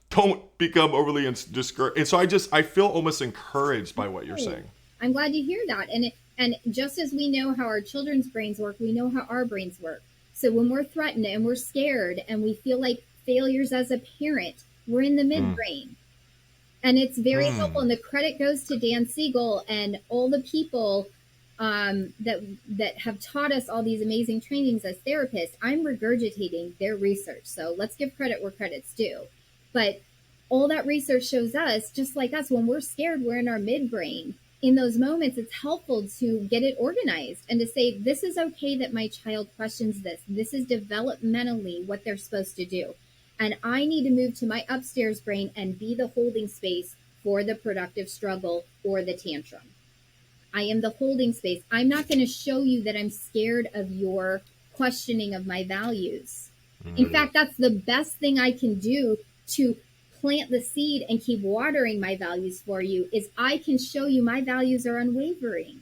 Speaker 1: Don't become overly discouraged. And so I feel almost encouraged by what you're saying.
Speaker 2: I'm glad to hear that. And just as we know how our children's brains work, we know how our brains work. So when we're threatened and we're scared and we feel like failures as a parent, we're in the midbrain. And it's very helpful. And the credit goes to Dan Siegel and all the people that have taught us all these amazing trainings as therapists. I'm regurgitating their research. So let's give credit where credit's due. But all that research shows us, just like us, when we're scared, we're in our midbrain. in those moments, it's helpful to get it organized and to say, this is okay that my child questions this. This is developmentally what they're supposed to do. And I need to move to my upstairs brain and be the holding space for the productive struggle or the tantrum. I am the holding space. I'm not going to show you that I'm scared of your questioning of my values. In fact, that's the best thing I can do to plant the seed and keep watering my values for you, is I can show you my values are unwavering.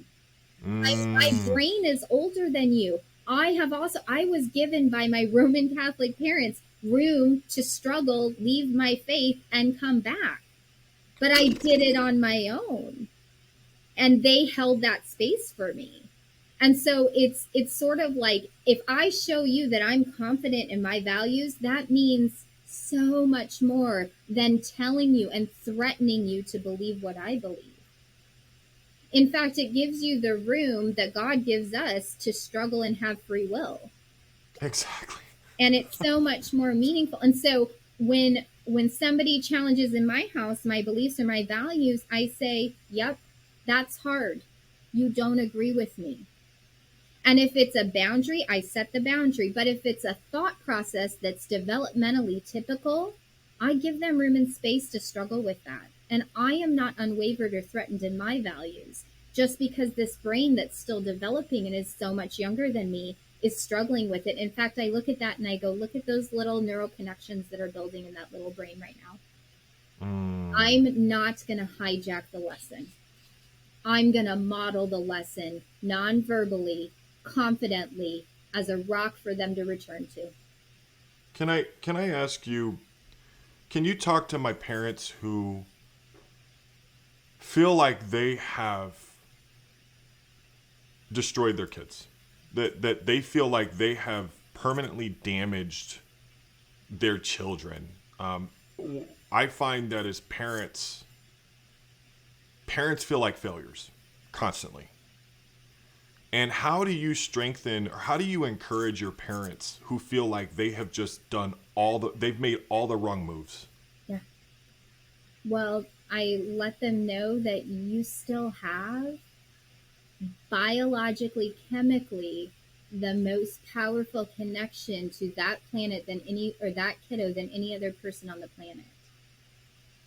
Speaker 2: My brain is older than you. I was given by my Roman Catholic parents room to struggle, leave my faith, and come back. But I did it on my own. And they held that space for me. And so it's sort of like, if I show you that I'm confident in my values, that means so much more than telling you and threatening you to believe what I believe. In fact, it gives you the room that God gives us to struggle and have free will.
Speaker 1: Exactly.
Speaker 2: And it's so much more meaningful. And so when somebody challenges in my house my beliefs or my values, I say, yep, that's hard. You don't agree with me. And if it's a boundary, I set the boundary. But if it's a thought process that's developmentally typical, I give them room and space to struggle with that. And I am not unwavered or threatened in my values just because this brain that's still developing and is so much younger than me is struggling with it. In fact, I look at that and I go, look at those little neural connections that are building in that little brain right now. I'm not going to hijack the lesson. I'm going to model the lesson non-verbally, confidently, as a rock for them to return to.
Speaker 1: Can I ask you, can you talk to my parents who feel like they have destroyed their kids? That they feel like they have permanently damaged their children. I find that as parents feel like failures constantly. And how do you strengthen, or how do you encourage your parents who feel like they have just done they've made all the wrong moves?
Speaker 2: Yeah. Well, I let them know that you still have biologically, chemically, the most powerful connection to that planet that kiddo than any other person on the planet.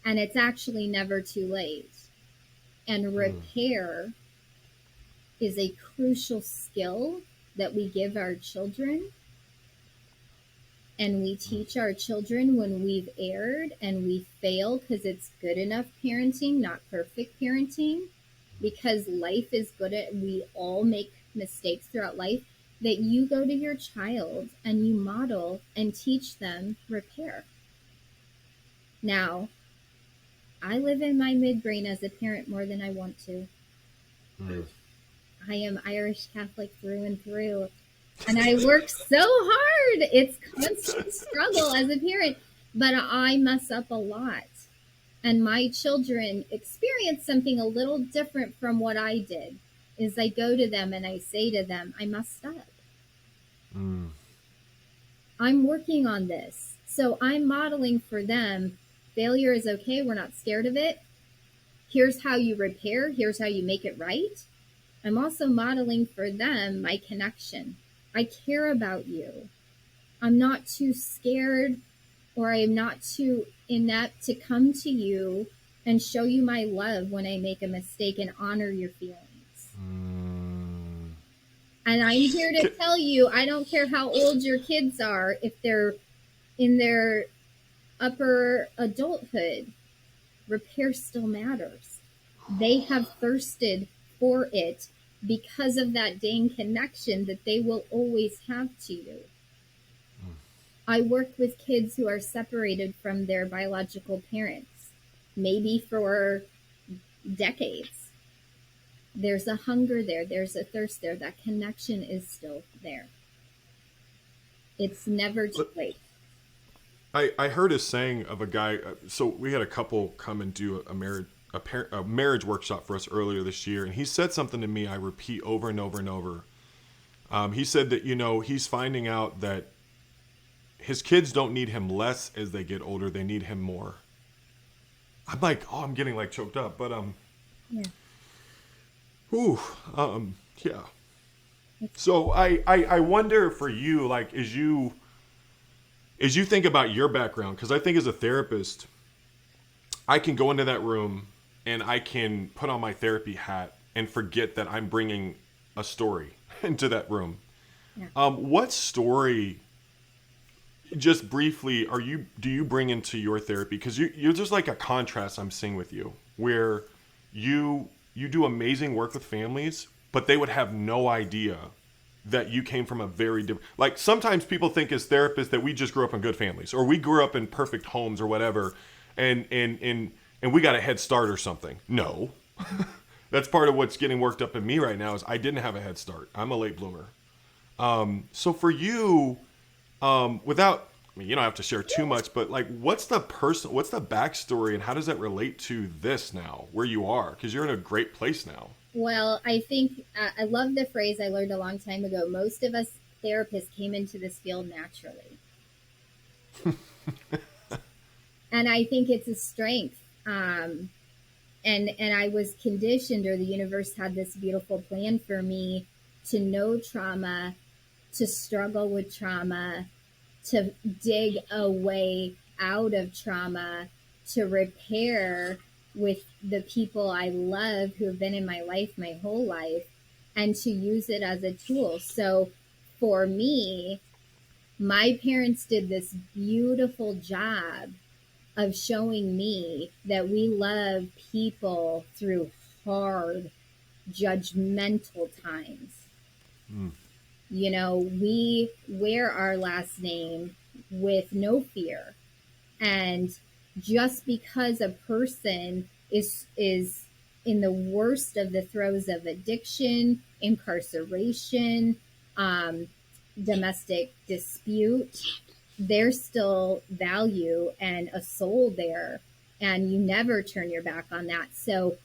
Speaker 2: And it's actually never too late. And repair is a crucial skill that we give our children. And we teach our children when we've erred and we fail, because it's good enough parenting, not perfect parenting, because life is we all make mistakes throughout life, that you go to your child and you model and teach them repair. Now, I live in my midbrain as a parent more than I want to. I am Irish Catholic through and through. And I work so hard. It's constant struggle as a parent, but I mess up a lot. And my children experience something a little different from what I did. Is I go to them and I say to them, I messed up. I'm working on this. So I'm modeling for them, failure is okay. We're not scared of it. Here's how you repair. Here's how you make it right. I'm also modeling for them my connection. I care about you. I'm not too scared, or I'm not too inept to come to you and show you my love when I make a mistake and honor your feelings. And I'm here to tell you, I don't care how old your kids are, if they're in their upper adulthood, repair still matters. They have thirsted for it because of that dang connection that they will always have to you. I work with kids who are separated from their biological parents, maybe for decades. There's a hunger there. There's a thirst there. That connection is still there. It's never too late.
Speaker 1: I heard a saying of a guy. So we had a couple come and do a marriage workshop for us earlier this year, and he said something to me I repeat over and over and over. He said that, he's finding out that his kids don't need him less as they get older; they need him more. I'm like, I'm getting like choked up, but
Speaker 2: Yeah.
Speaker 1: Ooh, yeah. So I wonder for you, like, as you think about your background, because I think as a therapist, I can go into that room and I can put on my therapy hat and forget that I'm bringing a story into that room.
Speaker 2: Yeah.
Speaker 1: What story, just briefly, do you bring into your therapy? Because you're just like a contrast I'm seeing with you, where you do amazing work with families, but they would have no idea that you came from a very different. Like sometimes people think as therapists that we just grew up in good families or we grew up in perfect homes or whatever, and we got a head start or something. No, that's part of what's getting worked up in me right now is I didn't have a head start. I'm a late bloomer. So for you, without, I mean, you don't have to share too much, but like, what's the backstory, and how does that relate to this now, where you are? Because you're in a great place now.
Speaker 2: Well, I think I love the phrase I learned a long time ago. Most of us therapists came into this field naturally. And I think it's a strength. And I was conditioned, or the universe had this beautiful plan for me to know trauma, to struggle with trauma, to dig a way out of trauma, to repair with the people I love who have been in my life my whole life, and to use it as a tool. So for me, my parents did this beautiful job of showing me that we love people through hard, judgmental times.
Speaker 1: Mm.
Speaker 2: You know, we wear our last name with no fear. And just because a person is in the worst of the throes of addiction, incarceration, um, domestic dispute, there's still value and a soul there, and you never turn your back on that. So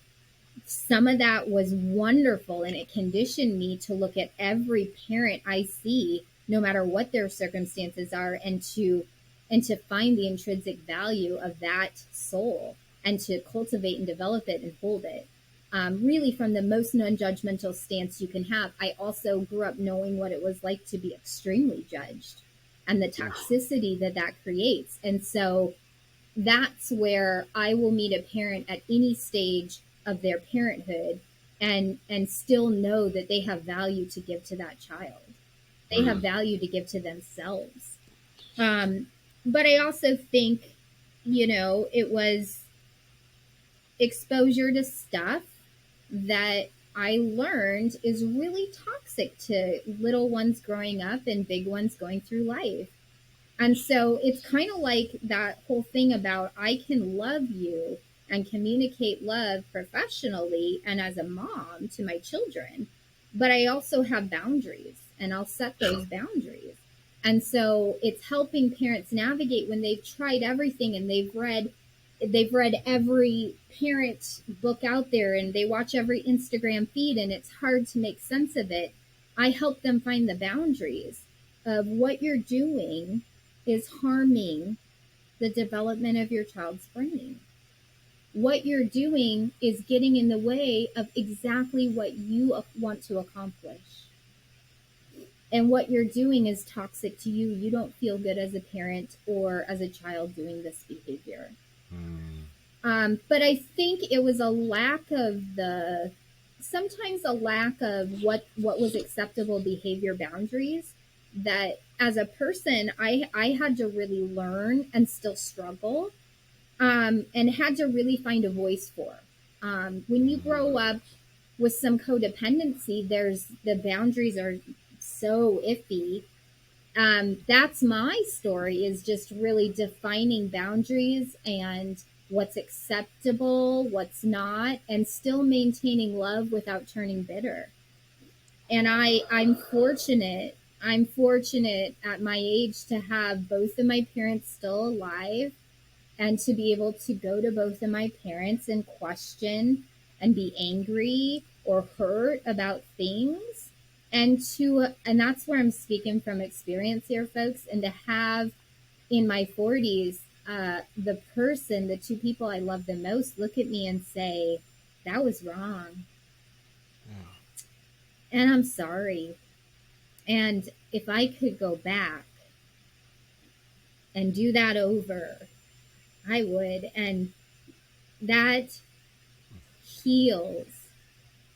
Speaker 2: some of that was wonderful, and it conditioned me to look at every parent I see, no matter what their circumstances are, and to find the intrinsic value of that soul, and to cultivate and develop it and hold it, really from the most non-judgmental stance you can have. I also grew up knowing what it was like to be extremely judged and the toxicity that that creates. And so that's where I will meet a parent at any stage of their parenthood and still know that they have value to give to that child. They have value to give to themselves. But I also think, you know, it was exposure to stuff that I learned is really toxic to little ones growing up and big ones going through life. And so it's kind of like that whole thing about I can love you and communicate love professionally and as a mom to my children, but I also have boundaries and I'll set those boundaries. And so it's helping parents navigate when they've tried everything and they've read every parent book out there and they watch every Instagram feed and it's hard to make sense of it. I help them find the boundaries of what you're doing is harming the development of your child's brain. What you're doing is getting in the way of exactly what you want to accomplish. And what you're doing is toxic to you. You don't feel good as a parent or as a child doing this behavior. But I think it was a lack of sometimes a lack of what was acceptable behavior boundaries that as a person, I had to really learn and still struggle, and had to really find a voice for. When you grow up with some codependency, the boundaries are so iffy. That's my story, is just really defining boundaries and what's acceptable, what's not, and still maintaining love without turning bitter. And I'm fortunate at my age to have both of my parents still alive and to be able to go to both of my parents and question and be angry or hurt about things, and that's where I'm speaking from experience here, folks. And to have in my 40s the two people I love the most look at me and say that was wrong. and I'm sorry. And if I could go back and do that over, I would. And that heals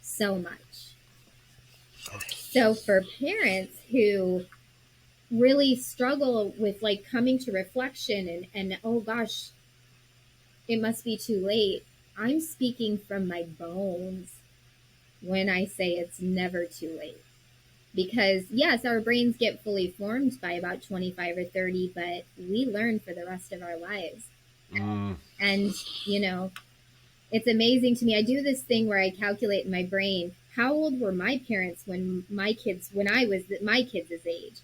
Speaker 2: so much. So for parents who really struggle with like coming to reflection and oh gosh, it must be too late. I'm speaking from my bones when I say it's never too late. Because yes, our brains get fully formed by about 25 or 30, but we learn for the rest of our lives. And, you know, it's amazing to me. I do this thing where I calculate in my brain how old were my parents when I was my kids' age.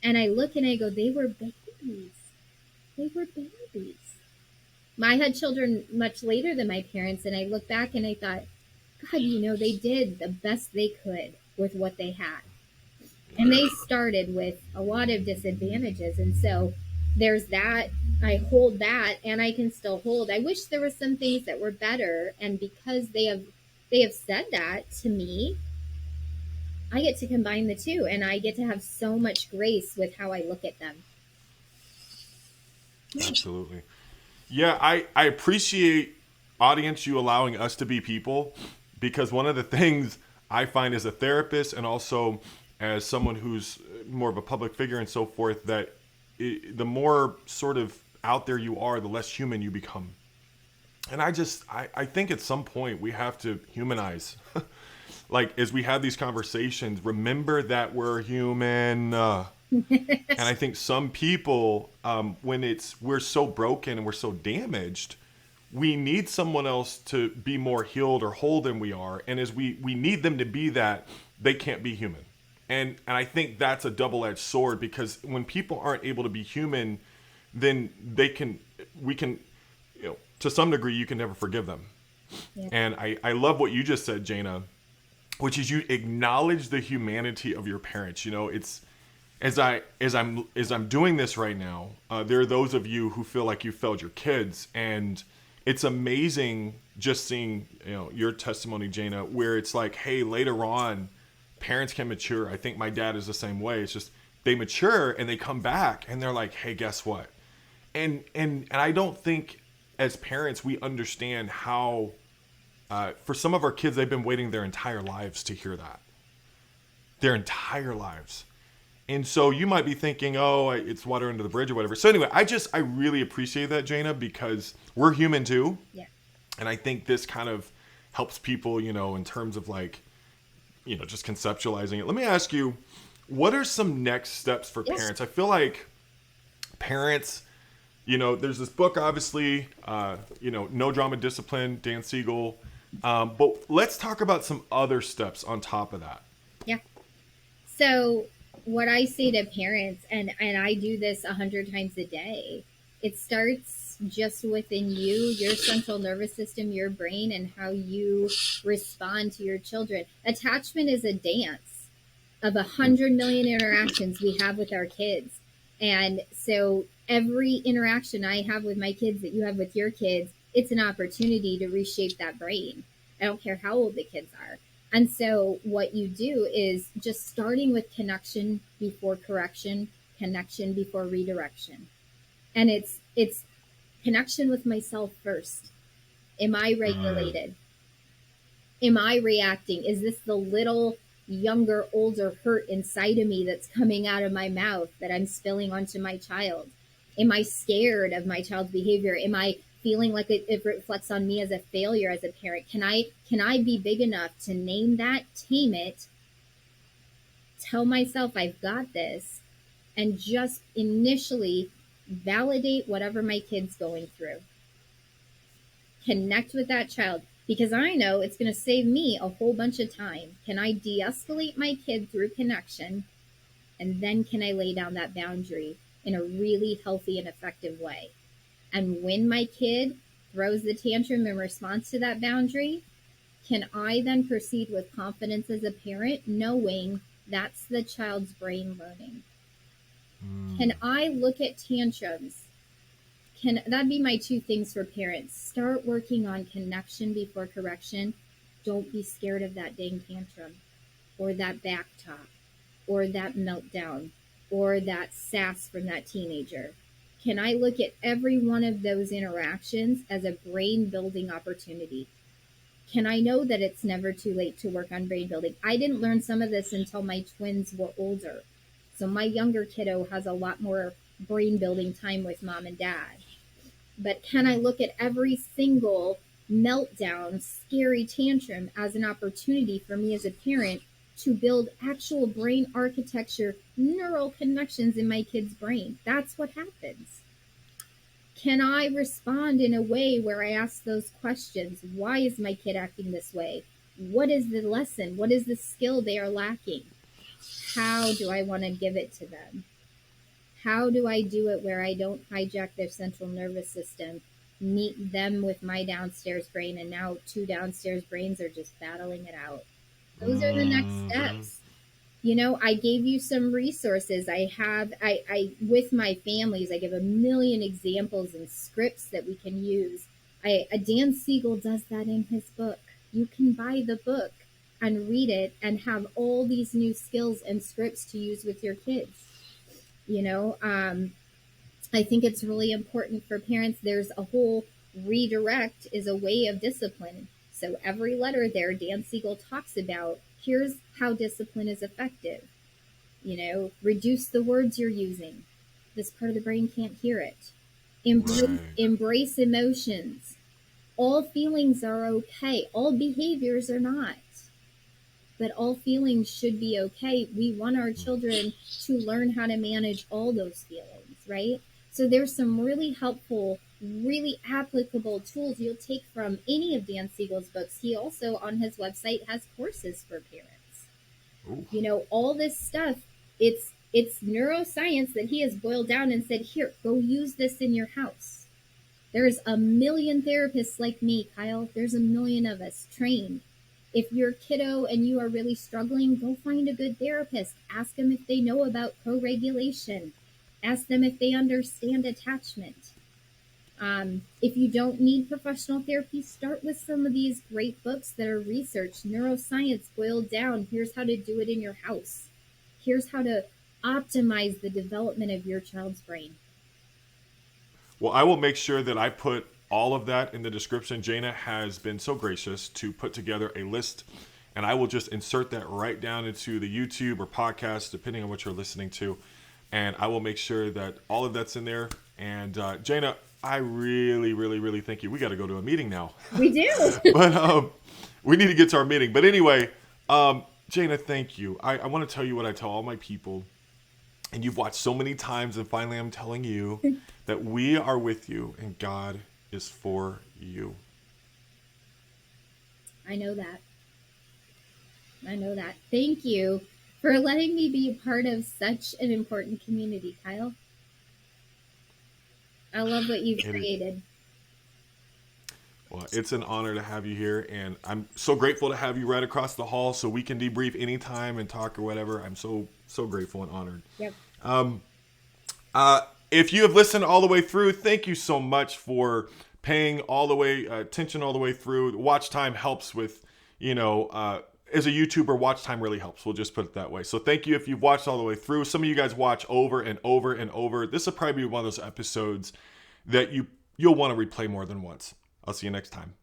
Speaker 2: And I look and I go, they were babies. They were babies. I had children much later than my parents, and I look back and I thought, God, you know, they did the best they could with what they had. And they started with a lot of disadvantages. And so there's that. I hold that, and I can still hold. I wish there were some things that were better. And because they have said that to me, I get to combine the two, and I get to have so much grace with how I look at them.
Speaker 1: Absolutely. Yeah, I appreciate audience you allowing us to be people, because one of the things I find as a therapist and also as someone who's more of a public figure and so forth, that the more sort of out there you are, the less human you become. And I think at some point we have to humanize. Like as we have these conversations, remember that we're human. And I think some people, when we're so broken and we're so damaged, we need someone else to be more healed or whole than we are. And as we need them to be that, they can't be human. And I think that's a double-edged sword, because when people aren't able to be human, then we can, to some degree, you can never forgive them.
Speaker 2: Yeah.
Speaker 1: And I love what you just said, Jayna, which is you acknowledge the humanity of your parents. It's, as I'm doing this right now, there are those of you who feel like you failed your kids, and it's amazing just seeing your testimony, Jayna, where it's like, hey, later on, parents can mature. I think my dad is the same way. It's just they mature and they come back and they're like, hey, guess what? And I don't think as parents we understand how for some of our kids, they've been waiting their entire lives to hear that, their entire lives. And so you might be thinking, oh, it's water under the bridge or whatever. So anyway, I really appreciate that, Jayna, because we're human too.
Speaker 2: Yeah.
Speaker 1: And I think this kind of helps people, in terms of like, just conceptualizing it. Let me ask you, what are some next steps for parents? I feel like parents, there's this book, obviously, No Drama Discipline, Dan Siegel. But let's talk about some other steps on top of that.
Speaker 2: Yeah. So what I say to parents, and I do this 100 times a day, it starts just within you, your central nervous system, your brain, and how you respond to your children. Attachment is a dance of 100 million interactions we have with our kids. And so every interaction I have with my kids that you have with your kids, it's an opportunity to reshape that brain. I don't care how old the kids are. And so what you do is just starting with connection before correction, connection before redirection. And it's connection with myself first. Am I regulated? Am I reacting? Is this the little younger, older hurt inside of me that's coming out of my mouth that I'm spilling onto my child? Am I scared of my child's behavior? Am I feeling like it reflects on me as a failure as a parent? Can I be big enough to name that, tame it, tell myself I've got this, and just initially validate whatever my kid's going through? Connect with that child, because I know it's going to save me a whole bunch of time. Can I de-escalate my kid through connection? And then can I lay down that boundary in a really healthy and effective way? And when my kid throws the tantrum in response to that boundary, can I then proceed with confidence as a parent, knowing that's the child's brain learning? Can I look at tantrums? That'd be my two things for parents. Start working on connection before correction. Don't be scared of that dang tantrum. or that back talk or that meltdown or that sass from that teenager? Can I look at every one of those interactions as a brain building opportunity? Can I know that it's never too late to work on brain building? I didn't learn some of this until my twins were older. So my younger kiddo has a lot more brain building time with mom and dad. But can I look at every single meltdown, scary tantrum as an opportunity for me as a parent to build actual brain architecture, neural connections in my kid's brain? That's what happens. Can I respond in a way where I ask those questions? Why is my kid acting this way? What is the lesson? What is the skill they are lacking? How do I want to give it to them? How do I do it where I don't hijack their central nervous system, meet them with my downstairs brain, and now two downstairs brains are just battling it out? Those are the next steps. You know, I gave you some resources. I with my families, I give a million examples and scripts that we can use. Dan Siegel does that in his book. You can buy the book and read it and have all these new skills and scripts to use with your kids. You know, I think it's really important for parents. There's a whole redirect is a way of discipline. So every letter there, Dan Siegel talks about, here's how discipline is effective. You know, reduce the words you're using. This part of the brain can't hear it. Embrace emotions. All feelings are okay. All behaviors are not. But all feelings should be okay. We want our children to learn how to manage all those feelings, right? So there's some really helpful, really applicable tools you'll take from any of Dan Siegel's books. He also, on his website, has courses for parents. Ooh. You know, all this stuff, it's neuroscience that he has boiled down and said, here, go use this in your house. There's a million therapists like me, Kyle. There's a million of us trained. If you're kiddo and you are really struggling, go find a good therapist. Ask them if they know about co-regulation. Ask them if they understand attachment. If you don't need professional therapy, start with some of these great books that are researched, neuroscience boiled down. Here's how to do it in your house. Here's how to optimize the development of your child's brain.
Speaker 1: Well, I will make sure that I put all of that in the description. Jayna has been so gracious to put together a list, and I will just insert that right down into the YouTube or podcast, depending on what you're listening to. And I will make sure that all of that's in there. And Jayna, I really, really, really thank you. We got to go to a meeting now.
Speaker 2: We do.
Speaker 1: But we need to get to our meeting. But anyway, Jayna, thank you. I want to tell you what I tell all my people. And you've watched so many times, and finally I'm telling you that we are with you and God is for you.
Speaker 2: I know that. Thank you for letting me be a part of such an important community, Kyle. I love what you've created.
Speaker 1: Well, it's an honor to have you here, and I'm so grateful to have you right across the hall so we can debrief anytime and talk or whatever. I'm so grateful and honored.
Speaker 2: Yep.
Speaker 1: If you have listened all the way through, thank you so much for paying all the way attention all the way through. Watch time helps with, as a YouTuber, watch time really helps. We'll just put it that way. So thank you if you've watched all the way through. Some of you guys watch over and over and over. This will probably be one of those episodes that you'll want to replay more than once. I'll see you next time.